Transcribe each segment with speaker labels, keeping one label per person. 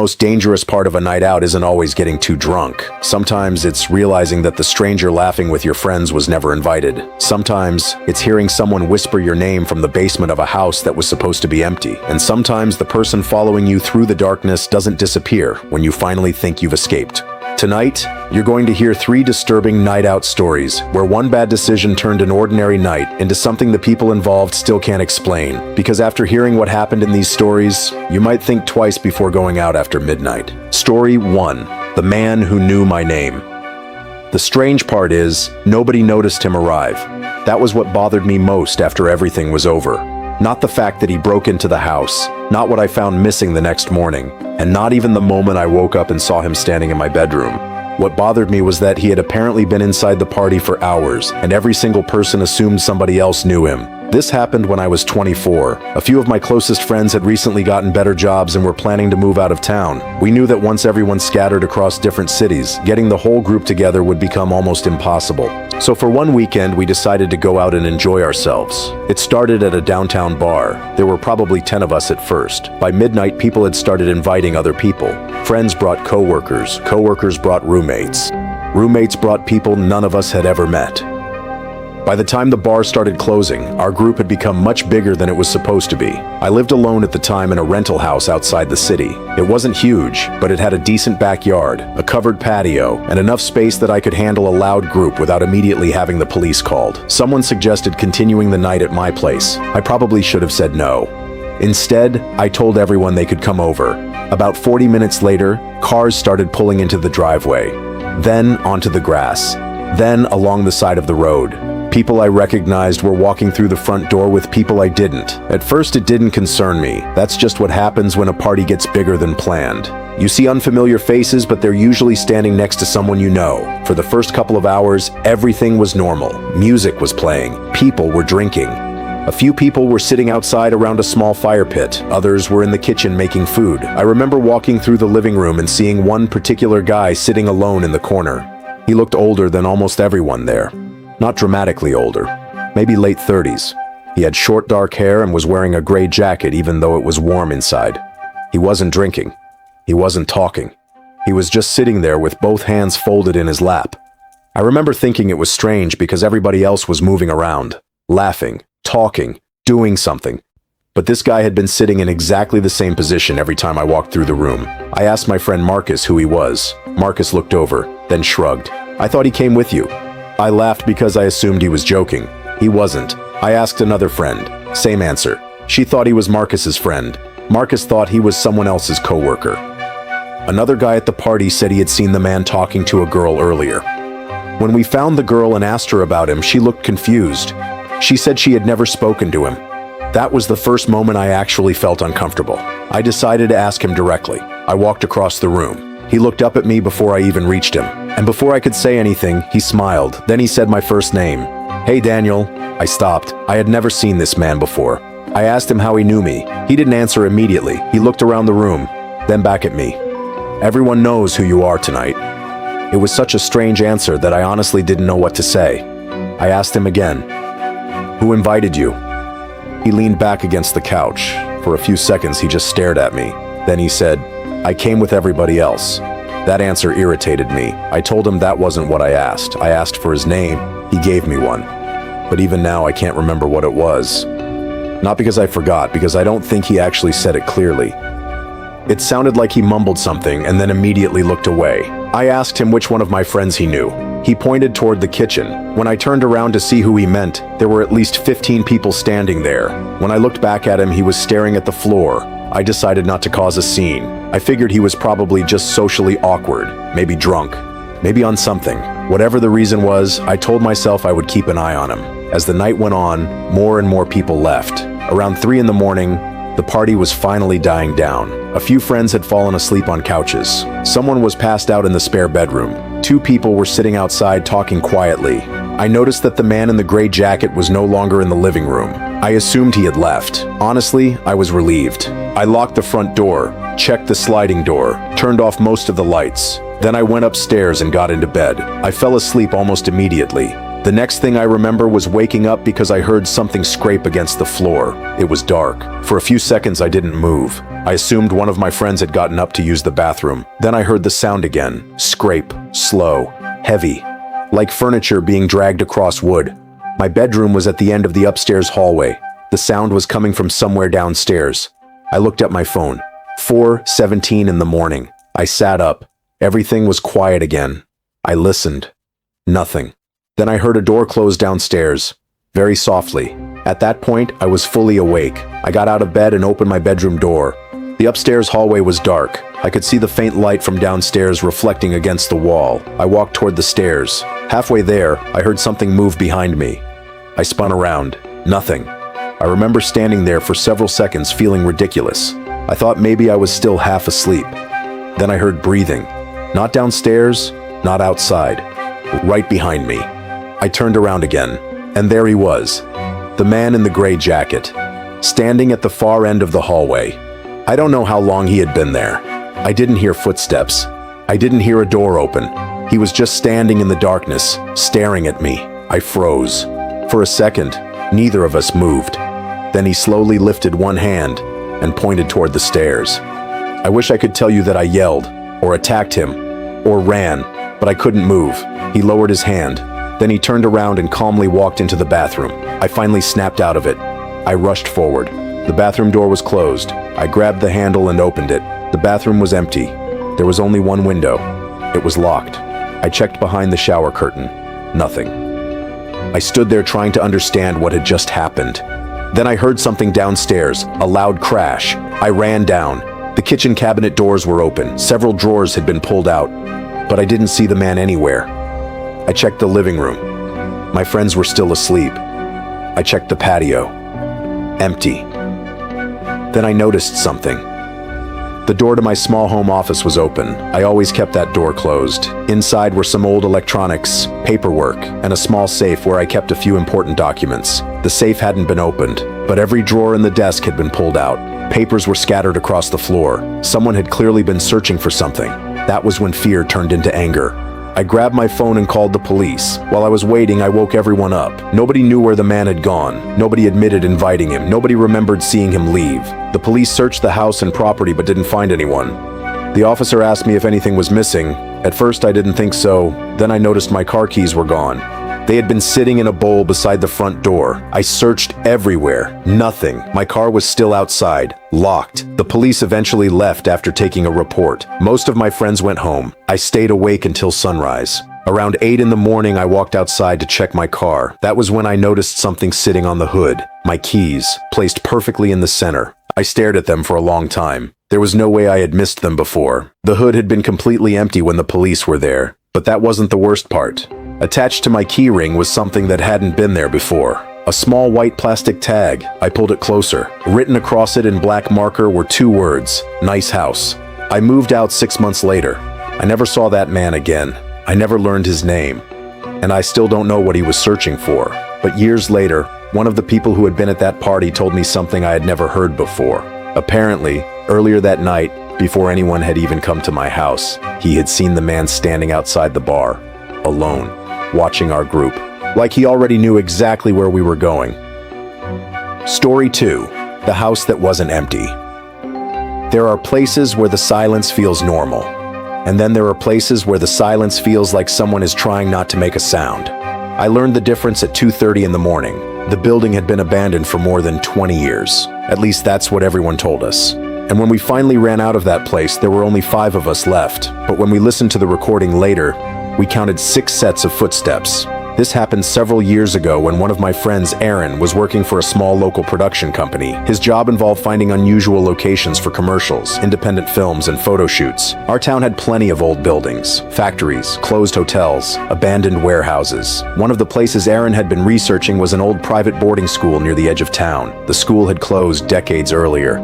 Speaker 1: most dangerous part of a night out isn't always getting too drunk. Sometimes it's realizing that the stranger laughing with your friends was never invited. Sometimes it's hearing someone whisper your name from the basement of a house that was supposed to be empty. And sometimes the person following you through the darkness doesn't disappear when you finally think you've escaped. Tonight, you're going to hear 3 disturbing night out stories where one bad decision turned an ordinary night into something the people involved still can't explain. Because after hearing what happened in these stories, you might think twice before going out after midnight. Story 1. The Man Who Knew My Name. The strange part is, nobody noticed him arrive. That was what bothered me most after everything was over. Not the fact that he broke into the house, not what I found missing the next morning, and not even the moment I woke up and saw him standing in my bedroom. What bothered me was that he had apparently been inside the party for hours, and every single person assumed somebody else knew him. This happened when I was 24. A few of my closest friends had recently gotten better jobs and were planning to move out of town. We knew that once everyone scattered across different cities, getting the whole group together would become almost impossible. So for one weekend, we decided to go out and enjoy ourselves. It started at a downtown bar. There were probably 10 of us at first. By midnight, people had started inviting other people. Friends brought coworkers. Coworkers brought roommates. Roommates brought people none of us had ever met. By the time the bar started closing, our group had become much bigger than it was supposed to be. I lived alone at the time in a rental house outside the city. It wasn't huge, but it had a decent backyard, a covered patio, and enough space that I could handle a loud group without immediately having the police called. Someone suggested continuing the night at my place. I probably should have said no. Instead, I told everyone they could come over. About 40 minutes later, cars started pulling into the driveway, then onto the grass, then along the side of the road. People I recognized were walking through the front door with people I didn't. At first, it didn't concern me. That's just what happens when a party gets bigger than planned. You see unfamiliar faces, but they're usually standing next to someone you know. For the first couple of hours, everything was normal. Music was playing. People were drinking. A few people were sitting outside around a small fire pit. Others were in the kitchen making food. I remember walking through the living room and seeing one particular guy sitting alone in the corner. He looked older than almost everyone there. Not dramatically older, maybe late 30s. He had short dark hair and was wearing a gray jacket even though it was warm inside. He wasn't drinking. He wasn't talking. He was just sitting there with both hands folded in his lap. I remember thinking it was strange because everybody else was moving around, laughing, talking, doing something. But this guy had been sitting in exactly the same position every time I walked through the room. I asked my friend Marcus who he was. Marcus looked over, then shrugged. "I thought he came with you." I laughed because I assumed he was joking. He wasn't. I asked another friend. Same answer. She thought he was Marcus's friend. Marcus thought he was someone else's coworker. Another guy at the party said he had seen the man talking to a girl earlier. When we found the girl and asked her about him, she looked confused. She said she had never spoken to him. That was the first moment I actually felt uncomfortable. I decided to ask him directly. I walked across the room. He looked up at me before I even reached him. And before I could say anything, he smiled. Then he said my first name. "Hey, Daniel." I stopped. I had never seen this man before. I asked him how he knew me. He didn't answer immediately. He looked around the room, then back at me. "Everyone knows who you are tonight." It was such a strange answer that I honestly didn't know what to say. I asked him again, "Who invited you?" He leaned back against the couch. For a few seconds, he just stared at me. Then he said, "I came with everybody else." That answer irritated me. I told him that wasn't what I asked. I asked for his name. He gave me one. But even now, I can't remember what it was. Not because I forgot, because I don't think he actually said it clearly. It sounded like he mumbled something and then immediately looked away. I asked him which one of my friends he knew. He pointed toward the kitchen. When I turned around to see who he meant, there were at least 15 people standing there. When I looked back at him, he was staring at the floor. I decided not to cause a scene. I figured he was probably just socially awkward, maybe drunk, maybe on something. Whatever the reason was, I told myself I would keep an eye on him. As the night went on, more and more people left. Around 3 in the morning, the party was finally dying down. A few friends had fallen asleep on couches. Someone was passed out in the spare bedroom. 2 people were sitting outside talking quietly. I noticed that the man in the gray jacket was no longer in the living room. I assumed he had left. Honestly, I was relieved. I locked the front door, checked the sliding door, turned off most of the lights. Then I went upstairs and got into bed. I fell asleep almost immediately. The next thing I remember was waking up because I heard something scrape against the floor. It was dark. For a few seconds I didn't move. I assumed one of my friends had gotten up to use the bathroom. Then I heard the sound again. Scrape. Slow. Heavy. Like furniture being dragged across wood. My bedroom was at the end of the upstairs hallway. The sound was coming from somewhere downstairs. I looked at my phone. 4:17 in the morning. I sat up. Everything was quiet again. I listened. Nothing. Then I heard a door close downstairs, very softly. At that point, I was fully awake. I got out of bed and opened my bedroom door. The upstairs hallway was dark. I could see the faint light from downstairs reflecting against the wall. I walked toward the stairs. Halfway there, I heard something move behind me. I spun around. Nothing. I remember standing there for several seconds feeling ridiculous. I thought maybe I was still half asleep. Then I heard breathing. Not downstairs, not outside. Right behind me. I turned around again, and there he was, the man in the gray jacket, standing at the far end of the hallway. I don't know how long he had been there. I didn't hear footsteps. I didn't hear a door open. He was just standing in the darkness, staring at me. I froze. For a second, neither of us moved. Then he slowly lifted one hand and pointed toward the stairs. I wish I could tell you that I yelled, or attacked him, or ran, but I couldn't move. He lowered his hand. Then he turned around and calmly walked into the bathroom. I finally snapped out of it. I rushed forward. The bathroom door was closed. I grabbed the handle and opened it. The bathroom was empty. There was only one window. It was locked. I checked behind the shower curtain. Nothing. I stood there trying to understand what had just happened. Then I heard something downstairs, a loud crash. I ran down. The kitchen cabinet doors were open. Several drawers had been pulled out, but I didn't see the man anywhere. I checked the living room. My friends were still asleep. I checked the patio. Empty. Then I noticed something. The door to my small home office was open. I always kept that door closed. Inside were some old electronics, paperwork, and a small safe where I kept a few important documents. The safe hadn't been opened, but every drawer in the desk had been pulled out. Papers were scattered across the floor. Someone had clearly been searching for something. That was when fear turned into anger. I grabbed my phone and called the police. While I was waiting, I woke everyone up. Nobody knew where the man had gone. Nobody admitted inviting him. Nobody remembered seeing him leave. The police searched the house and property but didn't find anyone. The officer asked me if anything was missing. At first, I didn't think so. Then I noticed my car keys were gone. They had been sitting in a bowl beside the front door. I searched everywhere. Nothing. My car was still outside, locked. The police eventually left after taking a report. Most of my friends went home. I stayed awake until sunrise. Around 8 in the morning, I walked outside to check my car. That was when I noticed something sitting on the hood. My keys, placed perfectly in the center. I stared at them for a long time. There was no way I had missed them before. The hood had been completely empty when the police were there. But that wasn't the worst part. Attached to my key ring was something that hadn't been there before. A small white plastic tag. I pulled it closer. Written across it in black marker were 2 words, "Nice house." I moved out 6 months later. I never saw that man again. I never learned his name. And I still don't know what he was searching for. But years later, one of the people who had been at that party told me something I had never heard before. Apparently, earlier that night, before anyone had even come to my house, he had seen the man standing outside the bar, alone, watching our group, like he already knew exactly where we were going. Story 2. The house that wasn't empty. There are places where the silence feels normal, and then there are places where the silence feels like someone is trying not to make a sound. I learned the difference at 2:30 in the morning. The building had been abandoned for more than 20 years. At least that's what everyone told us. And when we finally ran out of that place, there were only 5 of us left. But when we listened to the recording later, we counted 6 sets of footsteps. This happened several years ago when one of my friends, Aaron, was working for a small local production company. His job involved finding unusual locations for commercials, independent films, and photo shoots. Our town had plenty of old buildings, factories, closed hotels, abandoned warehouses. One of the places Aaron had been researching was an old private boarding school near the edge of town. The school had closed decades earlier.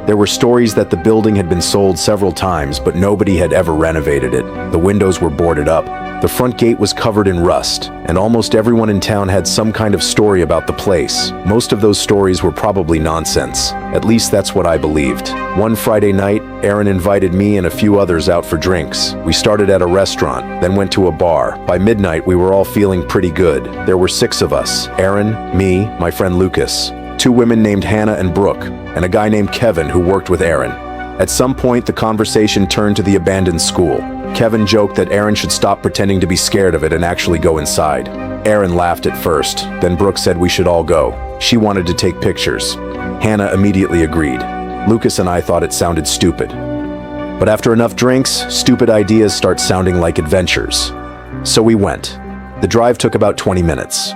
Speaker 1: There were stories that the building had been sold several times, but nobody had ever renovated it. The windows were boarded up. The front gate was covered in rust, and almost everyone in town had some kind of story about the place. Most of those stories were probably nonsense. At least that's what I believed. One Friday night, Aaron invited me and a few others out for drinks. We started at a restaurant, then went to a bar. By midnight, we were all feeling pretty good. There were 6 of us: Aaron, me, my friend Lucas, 2 women named Hannah and Brooke, and a guy named Kevin who worked with Aaron. At some point, the conversation turned to the abandoned school. Kevin joked that Aaron should stop pretending to be scared of it and actually go inside. Aaron laughed at first, then Brooke said we should all go. She wanted to take pictures. Hannah immediately agreed. Lucas and I thought it sounded stupid. But after enough drinks, stupid ideas start sounding like adventures. So we went. The drive took about 20 minutes.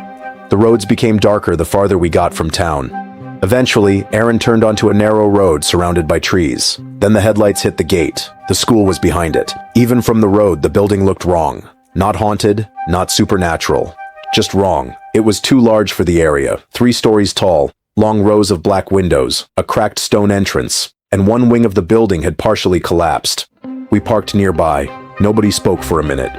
Speaker 1: The roads became darker the farther we got from town. Eventually, Aaron turned onto a narrow road surrounded by trees. Then the headlights hit the gate. The school was behind it. Even from the road, the building looked wrong. Not haunted, not supernatural. Just wrong. It was too large for the area, 3 stories tall, long rows of black windows, a cracked stone entrance, and one wing of the building had partially collapsed. We parked nearby. Nobody spoke for a minute.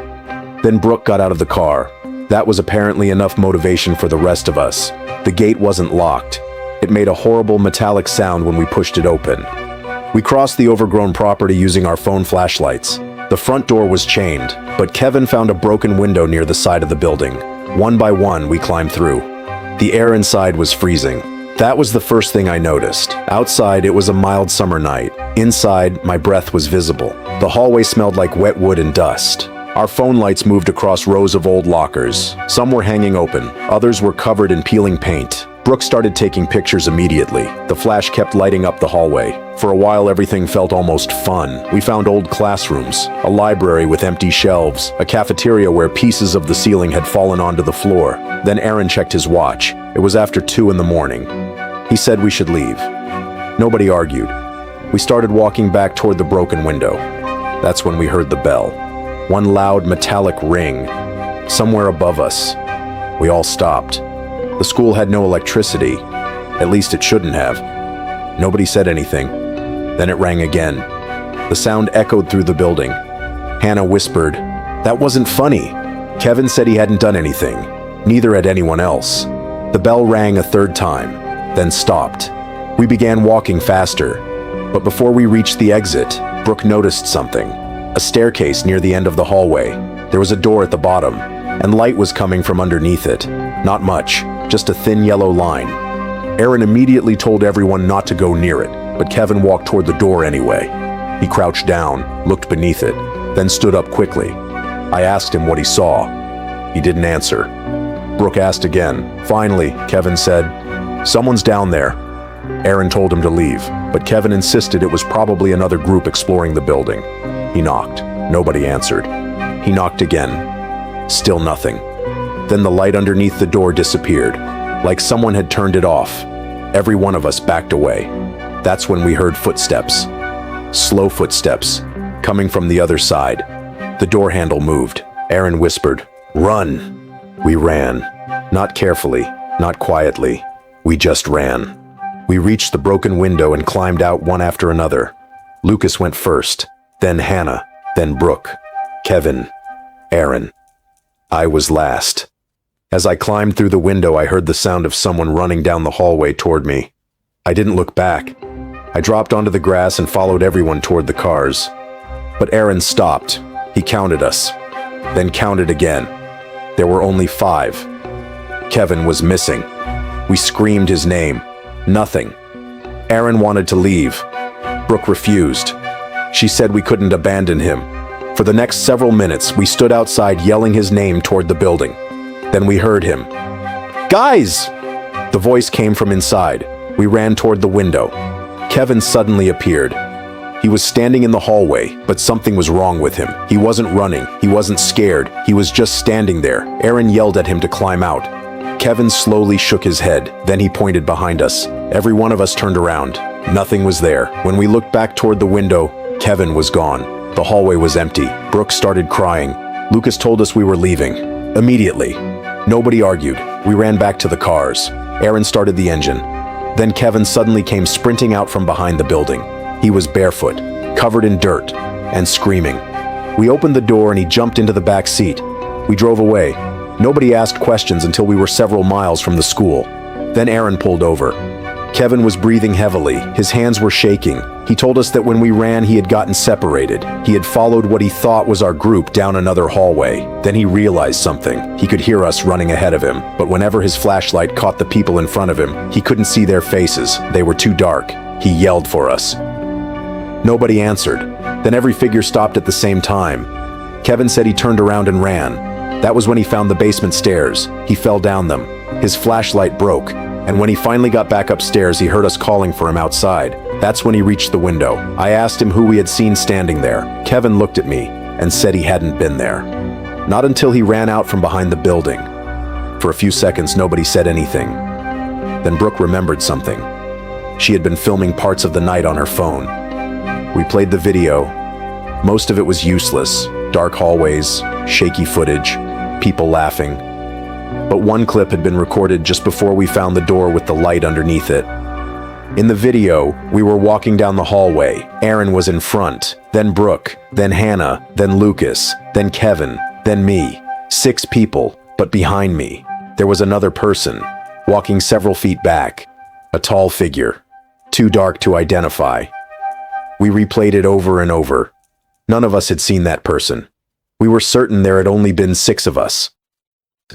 Speaker 1: Then Brooke got out of the car. That was apparently enough motivation for the rest of us. The gate wasn't locked. It made a horrible metallic sound when we pushed it open. We crossed the overgrown property using our phone flashlights. The front door was chained, but Kevin found a broken window near the side of the building. One by one, we climbed through. The air inside was freezing. That was the first thing I noticed. Outside, it was a mild summer night. Inside, my breath was visible. The hallway smelled like wet wood and dust. Our phone lights moved across rows of old lockers. Some were hanging open. Others were covered in peeling paint. Brooke started taking pictures immediately. The flash kept lighting up the hallway. For a while, everything felt almost fun. We found old classrooms, a library with empty shelves, a cafeteria where pieces of the ceiling had fallen onto the floor. Then Aaron checked his watch. It was after 2 in the morning. He said we should leave. Nobody argued. We started walking back toward the broken window. That's when we heard the bell. One loud metallic ring. Somewhere above us. We all stopped. The school had no electricity. At least it shouldn't have. Nobody said anything. Then it rang again. The sound echoed through the building. Hannah whispered, "That wasn't funny." Kevin said he hadn't done anything. Neither had anyone else. The bell rang a 3rd time, then stopped. We began walking faster. But before we reached the exit, Brooke noticed something. A staircase near the end of the hallway. There was a door at the bottom, and light was coming from underneath it. Not much, just a thin yellow line. Aaron immediately told everyone not to go near it, but Kevin walked toward the door anyway. He crouched down, looked beneath it, then stood up quickly. I asked him what he saw. He didn't answer. Brooke asked again. Finally, Kevin said, "Someone's down there." Aaron told him to leave, but Kevin insisted it was probably another group exploring the building. He knocked. Nobody answered. He knocked again. Still nothing. Then the light underneath the door disappeared, like someone had turned it off. Every one of us backed away. That's when we heard footsteps. Slow footsteps, coming from the other side. The door handle moved. Aaron whispered, "Run!" We ran. Not carefully, not quietly. We just ran. We reached the broken window and climbed out one after another. Lucas went first, then Hannah, then Brooke, Kevin, Aaron. I was last. As I climbed through the window, I heard the sound of someone running down the hallway toward me. I didn't look back. I dropped onto the grass and followed everyone toward the cars. But Aaron stopped. He counted us, then counted again. There were only 5. Kevin was missing. We screamed his name. Nothing. Aaron wanted to leave. Brooke refused. She said we couldn't abandon him. For the next several minutes, we stood outside yelling his name toward the building. Then we heard him. "Guys!" The voice came from inside. We ran toward the window. Kevin suddenly appeared. He was standing in the hallway, but something was wrong with him. He wasn't running. He wasn't scared. He was just standing there. Aaron yelled at him to climb out. Kevin slowly shook his head. Then he pointed behind us. Every one of us turned around. Nothing was there. When we looked back toward the window, Kevin was gone. The hallway was empty. Brooke started crying. Lucas told us we were leaving. Immediately. Nobody argued. We ran back to the cars. Aaron started the engine. Then Kevin suddenly came sprinting out from behind the building. He was barefoot, covered in dirt, and screaming. We opened the door and he jumped into the back seat. We drove away. Nobody asked questions until we were several miles from the school. Then Aaron pulled over. Kevin was breathing heavily. His hands were shaking. He told us that when we ran, he had gotten separated. He had followed what he thought was our group down another hallway. Then he realized something. He could hear us running ahead of him, but whenever his flashlight caught the people in front of him, he couldn't see their faces. They were too dark. He yelled for us. Nobody answered. Then every figure stopped at the same time. Kevin said he turned around and ran. That was when he found the basement stairs. He fell down them. His flashlight broke, and when he finally got back upstairs, he heard us calling for him outside. That's when he reached the window. I asked him who we had seen standing there. Kevin looked at me and said he hadn't been there. Not until he ran out from behind the building. For a few seconds, nobody said anything. Then Brooke remembered something. She had been filming parts of the night on her phone. We played the video. Most of it was useless. Dark hallways, shaky footage, people laughing. But one clip had been recorded just before we found the door with the light underneath it. In the video, we were walking down the hallway. Aaron was in front, then Brooke, then Hannah, then Lucas, then Kevin, then me. 6 people, but behind me, there was another person, walking several feet back. A tall figure, too dark to identify. We replayed it over and over. None of us had seen that person. We were certain there had only been 6 of us.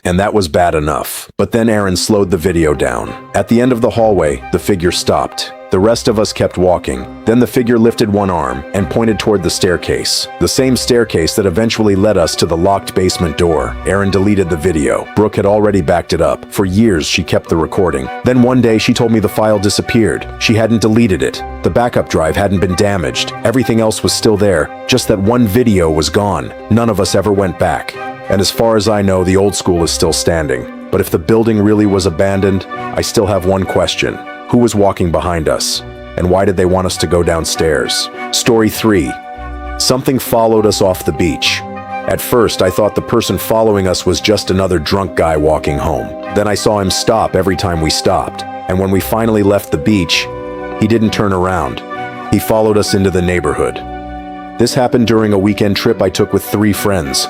Speaker 1: And that was bad enough. But then Aaron slowed the video down. At the end of the hallway, the figure stopped. The rest of us kept walking. Then the figure lifted one arm and pointed toward the staircase. The same staircase that eventually led us to the locked basement door. Aaron deleted the video. Brooke had already backed it up. For years, she kept the recording. Then one day, she told me the file disappeared. She hadn't deleted it. The backup drive hadn't been damaged. Everything else was still there. Just that one video was gone. None of us ever went back. And as far as I know, the old school is still standing. But if the building really was abandoned, I still have one question. Who was walking behind us? And why did they want us to go downstairs? Story 3. Something followed us off the beach. At first, I thought the person following us was just another drunk guy walking home. Then I saw him stop every time we stopped. And when we finally left the beach, he didn't turn around. He followed us into the neighborhood. This happened during a weekend trip I took with 3 friends.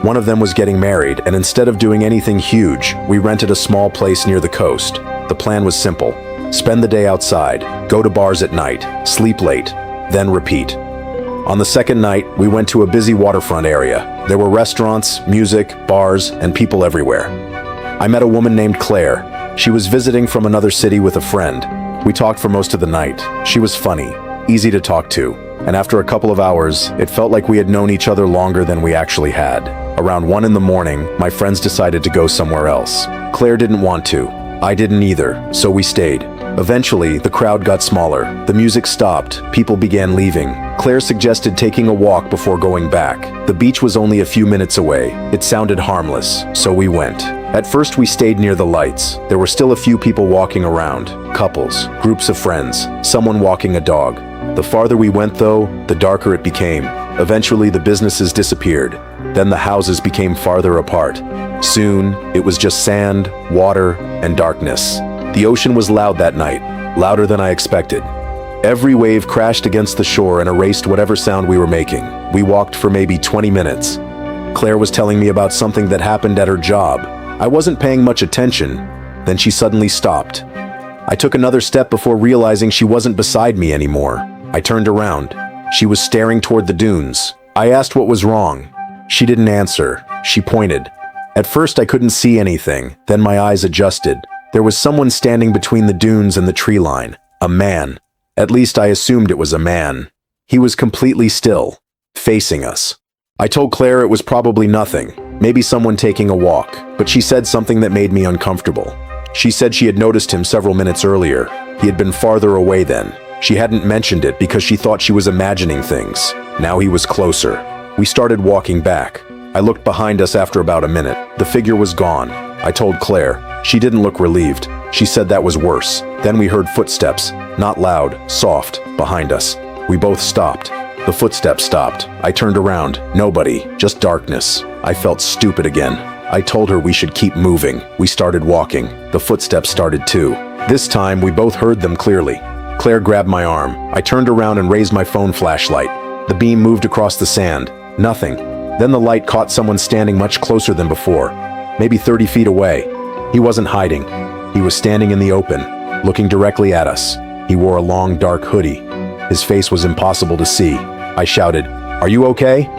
Speaker 1: One of them was getting married, and instead of doing anything huge, we rented a small place near the coast. The plan was simple. Spend the day outside, go to bars at night, sleep late, then repeat. On the second night, we went to a busy waterfront area. There were restaurants, music, bars, and people everywhere. I met a woman named Claire. She was visiting from another city with a friend. We talked for most of the night. She was funny, easy to talk to. And after a couple of hours, it felt like we had known each other longer than we actually had. Around 1 in the morning, my friends decided to go somewhere else. Claire didn't want to. I didn't either, so we stayed. Eventually, the crowd got smaller. The music stopped. People began leaving. Claire suggested taking a walk before going back. The beach was only a few minutes away. It sounded harmless, so we went. At first, we stayed near the lights. There were still a few people walking around. Couples, groups of friends, someone walking a dog. The farther we went, though, the darker it became. Eventually, the businesses disappeared. Then the houses became farther apart. Soon, it was just sand, water, and darkness. The ocean was loud that night, louder than I expected. Every wave crashed against the shore and erased whatever sound we were making. We walked for maybe 20 minutes. Claire was telling me about something that happened at her job. I wasn't paying much attention. Then she suddenly stopped. I took another step before realizing she wasn't beside me anymore. I turned around. She was staring toward the dunes. I asked what was wrong. She didn't answer. She pointed. At first, I couldn't see anything. Then my eyes adjusted. There was someone standing between the dunes and the tree line. A man. At least I assumed it was a man. He was completely still, facing us. I told Claire it was probably nothing, maybe someone taking a walk, but she said something that made me uncomfortable. She said she had noticed him several minutes earlier. He had been farther away then. She hadn't mentioned it because she thought she was imagining things. Now he was closer. We started walking back. I looked behind us after about a minute. The figure was gone. I told Claire. She didn't look relieved. She said that was worse. Then we heard footsteps, not loud, soft, behind us. We both stopped. The footsteps stopped. I turned around. Nobody, just darkness. I felt stupid again. I told her we should keep moving. We started walking. The footsteps started too. This time, we both heard them clearly. Claire grabbed my arm. I turned around and raised my phone flashlight. The beam moved across the sand. Nothing. Then the light caught someone standing much closer than before, maybe 30 feet away. He wasn't hiding. He was standing in the open, looking directly at us. He wore a long, dark hoodie. His face was impossible to see. I shouted, "Are you okay?"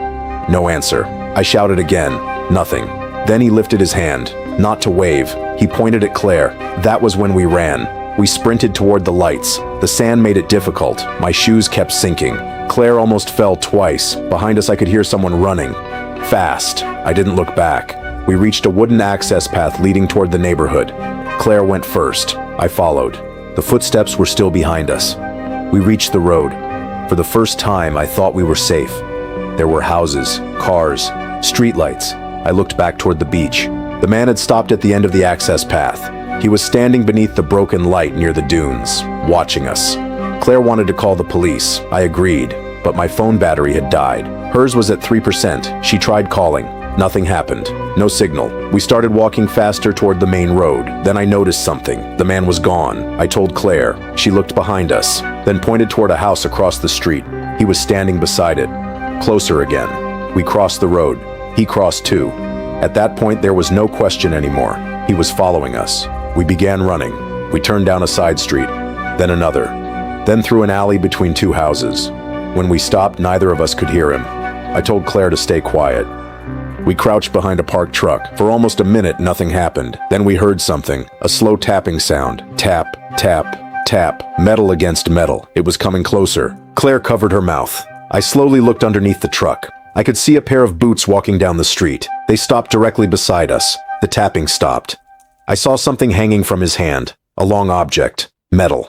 Speaker 1: No answer. I shouted again. Nothing. Then he lifted his hand, not to wave. He pointed at Claire. That was when we ran. We sprinted toward the lights. The sand made it difficult. My shoes kept sinking. Claire almost fell twice. Behind us I could hear someone running. Fast. I didn't look back. We reached a wooden access path leading toward the neighborhood. Claire went first. I followed. The footsteps were still behind us. We reached the road. For the first time, I thought we were safe. There were houses, cars, streetlights. I looked back toward the beach. The man had stopped at the end of the access path. He was standing beneath the broken light near the dunes, watching us. Claire wanted to call the police. I agreed, but my phone battery had died. Hers was at 3%. She tried calling. Nothing happened. No signal. We started walking faster toward the main road. Then I noticed something. The man was gone. I told Claire. She looked behind us, then pointed toward a house across the street. He was standing beside it. Closer again. We crossed the road. He crossed too. At that point, there was no question anymore. He was following us. We began running. We turned down a side street, then another, then through an alley between two houses. When we stopped, neither of us could hear him. I told Claire to stay quiet. We crouched behind a parked truck. For almost a minute, nothing happened. Then we heard something, a slow tapping sound. Tap, tap, tap, metal against metal. It was coming closer. Claire covered her mouth. I slowly looked underneath the truck. I could see a pair of boots walking down the street. They stopped directly beside us. The tapping stopped. I saw something hanging from his hand, a long object, metal.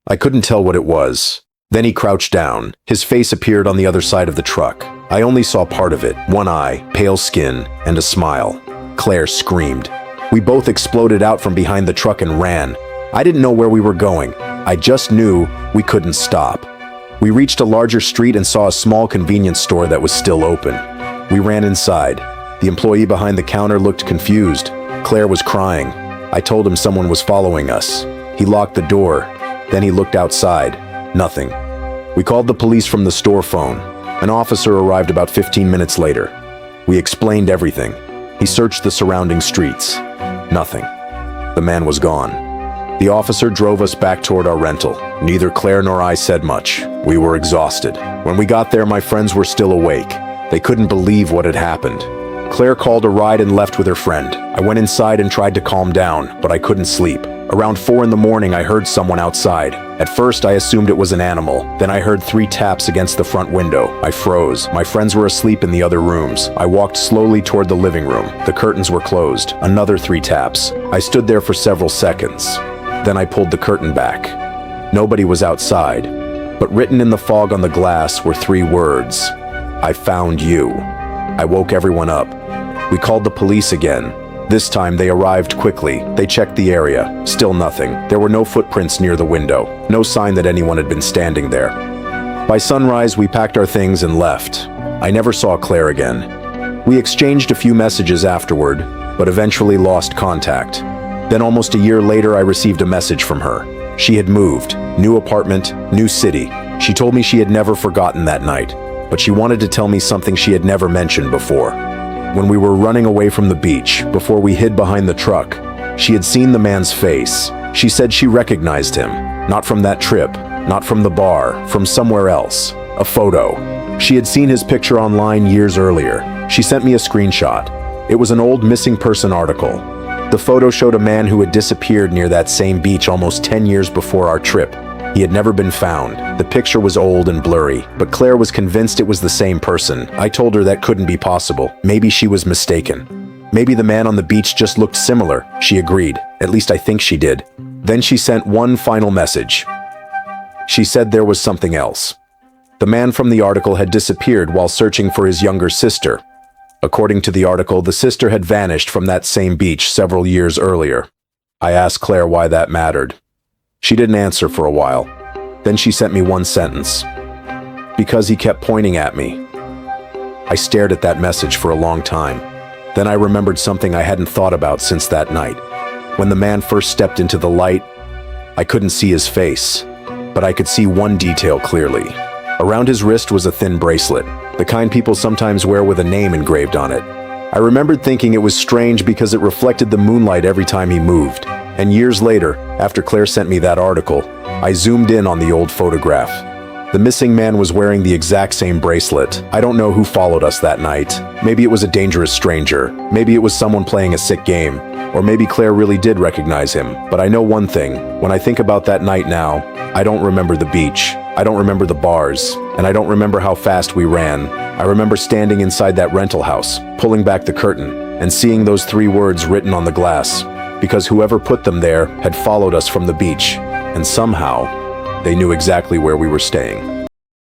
Speaker 1: I couldn't tell what it was. Then he crouched down. His face appeared on the other side of the truck. I only saw part of it, one eye, pale skin, and a smile. Claire screamed. We both exploded out from behind the truck and ran. I didn't know where we were going. I just knew we couldn't stop. We reached a larger street and saw a small convenience store that was still open. We ran inside. The employee behind the counter looked confused. Claire was crying. I told him someone was following us. He locked the door. Then he looked outside. Nothing. We called the police from the store phone. An officer arrived about 15 minutes later. We explained everything. He searched the surrounding streets. Nothing. The man was gone. The officer drove us back toward our rental. Neither Claire nor I said much. We were exhausted. When we got there, my friends were still awake. They couldn't believe what had happened. Claire called a ride and left with her friend. I went inside and tried to calm down, but I couldn't sleep. Around 4 in the morning, I heard someone outside. At first, I assumed it was an animal. Then I heard 3 taps against the front window. I froze. My friends were asleep in the other rooms. I walked slowly toward the living room. The curtains were closed. Another 3 taps. I stood there for several seconds. Then I pulled the curtain back. Nobody was outside, but written in the fog on the glass were 3 words. I found you. I woke everyone up. We called the police again. This time they arrived quickly. They checked the area. Still nothing. There were no footprints near the window. No sign that anyone had been standing there. By sunrise, we packed our things and left. I never saw Claire again. We exchanged a few messages afterward, but eventually lost contact. Then almost a year later, I received a message from her. She had moved. New apartment, new city. She told me she had never forgotten that night, but she wanted to tell me something she had never mentioned before. When we were running away from the beach, before we hid behind the truck, she had seen the man's face. She said she recognized him, not from that trip, not from the bar, from somewhere else. A photo. She had seen his picture online years earlier. She sent me a screenshot. It was an old missing person article. The photo showed a man who had disappeared near that same beach almost 10 years before our trip. He had never been found. The picture was old and blurry, but Claire was convinced it was the same person. I told her that couldn't be possible. Maybe she was mistaken. Maybe the man on the beach just looked similar. She agreed. At least I think she did. Then she sent one final message. She said there was something else. The man from the article had disappeared while searching for his younger sister. According to the article, the sister had vanished from that same beach several years earlier. I asked Claire why that mattered. She didn't answer for a while. Then she sent me one sentence. Because he kept pointing at me. I stared at that message for a long time. Then I remembered something I hadn't thought about since that night. When the man first stepped into the light, I couldn't see his face, but I could see one detail clearly. Around his wrist was a thin bracelet, the kind people sometimes wear with a name engraved on it. I remembered thinking it was strange because it reflected the moonlight every time he moved. And years later, after Claire sent me that article, I zoomed in on the old photograph. The missing man was wearing the exact same bracelet. I don't know who followed us that night. Maybe it was a dangerous stranger. Maybe it was someone playing a sick game. Or maybe Claire really did recognize him. But I know one thing. When I think about that night now, I don't remember the beach. I don't remember the bars. And I don't remember how fast we ran. I remember standing inside that rental house, pulling back the curtain, and seeing those 3 words written on the glass. Because whoever put them there had followed us from the beach. And somehow, they knew exactly where we were staying.